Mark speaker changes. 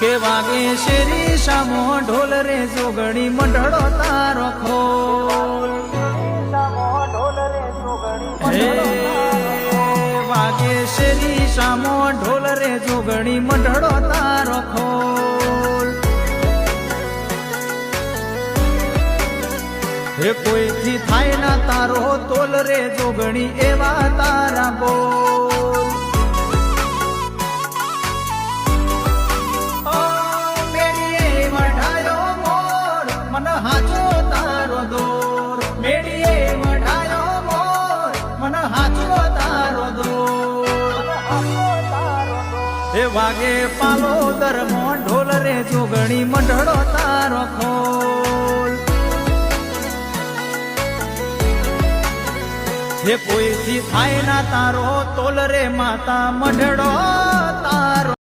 Speaker 1: કે વાગે શેરી સામો ઢોલ રે જોગણી મંડળો તારો ખોલ હે વાગે શેરી સામો ઢોલ રે જોગણી મંડળો તારો ખોલ હે કોઈથી થાય ના તારો તોલ રે જોગણી એવા તારા બોલ હાચો તારો દોર મેડીએ મઢાયો મોર મન હાચો તારો દોર એ વાગે પાલો દરમો ઢોલ રે જોગણી મંડળો તારો ખોલ હે કોઈથી થાય ના તારો તોલ રે માતા મંડળો તારો